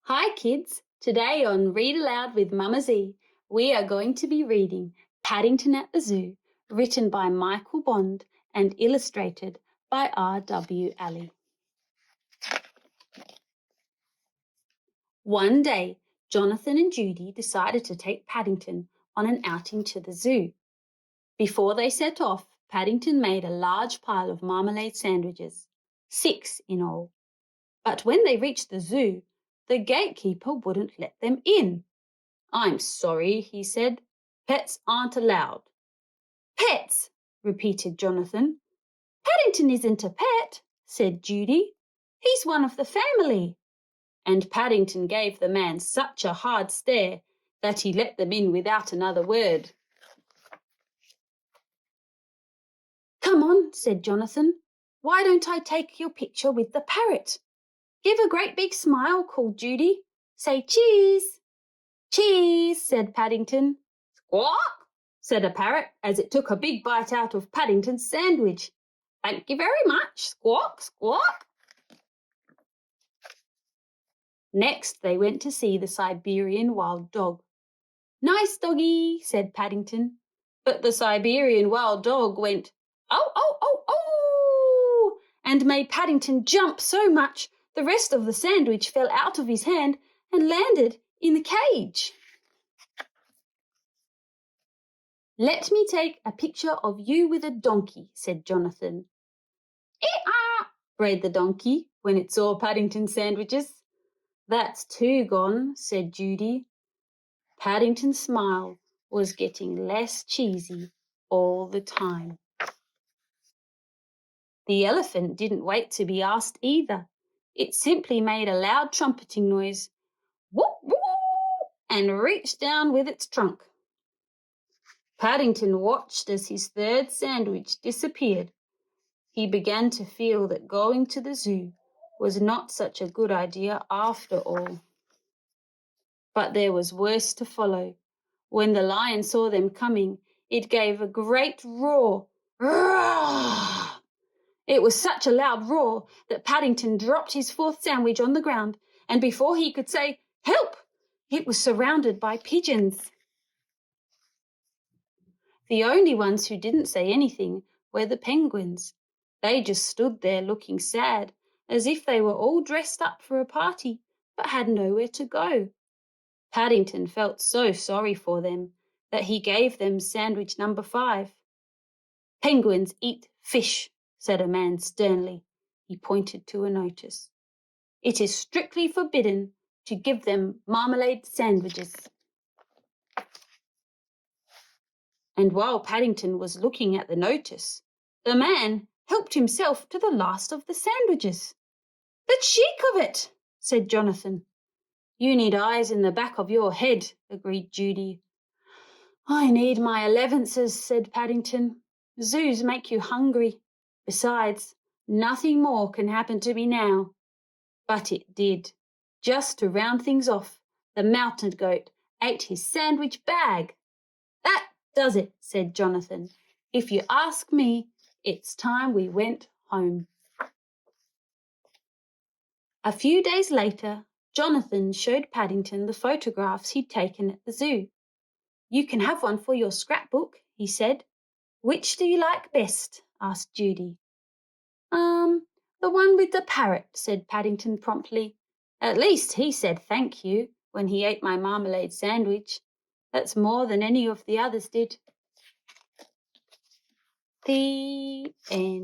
Hi kids, today on Read Aloud with Mama Z, we are going to be reading Paddington at the Zoo, written by Michael Bond and illustrated by R.W. Alley. One day, Jonathan and Judy decided to take Paddington on an outing to the zoo. Before they set off, Paddington made a large pile of marmalade sandwiches, 6 in all. But when they reached the zoo, the gatekeeper wouldn't let them in. "I'm sorry," he said. "Pets aren't allowed." "Pets!" repeated Jonathan. "Paddington isn't a pet," said Judy. "He's one of the family." And Paddington gave the man such a hard stare that he let them in without another word. "Come on," said Jonathan. "Why don't I take your picture with the parrot?" "Give a great big smile," called Judy. "Say cheese." "Cheese," said Paddington. "Squawk," said a parrot as it took a big bite out of Paddington's sandwich. "Thank you very much. Squawk, squawk." Next, they went to see the Siberian wild dog. "Nice doggy," said Paddington. But the Siberian wild dog went, "Oh, oh, oh, oh," and made Paddington jump so much the rest of the sandwich fell out of his hand and landed in the cage. "Let me take a picture of you with a donkey," said Jonathan. "Eh-ah," brayed the donkey when it saw Paddington's sandwiches. "That's 2 gone," said Judy. Paddington's smile was getting less cheesy all the time. The elephant didn't wait to be asked either. It simply made a loud trumpeting noise, whoop, whoop, and reached down with its trunk. Paddington watched as his 3rd sandwich disappeared. He began to feel that going to the zoo was not such a good idea after all. But there was worse to follow. When the lion saw them coming, it gave a great roar. Roar! It was such a loud roar that Paddington dropped his 4th sandwich on the ground, and before he could say, "Help!" it was surrounded by pigeons. The only ones who didn't say anything were the penguins. They just stood there looking sad, as if they were all dressed up for a party, but had nowhere to go. Paddington felt so sorry for them that he gave them sandwich number 5. "Penguins eat fish," said a man sternly. He pointed to a notice. "It is strictly forbidden to give them marmalade sandwiches." And while Paddington was looking at the notice, the man helped himself to the last of the sandwiches. "The cheek of it," said Jonathan. "You need eyes in the back of your head," agreed Judy. "I need my 11ths, said Paddington. "Zoos make you hungry. Besides, nothing more can happen to me now." But it did. Just to round things off, the mountain goat ate his sandwich bag. "That does it," said Jonathan. "If you ask me, it's time we went home." A few days later, Jonathan showed Paddington the photographs he'd taken at the zoo. "You can have one for your scrapbook," he said. "Which do you like best?" asked Judy. The one with the parrot," said Paddington promptly. "At least he said thank you when he ate my marmalade sandwich. That's more than any of the others did." The end.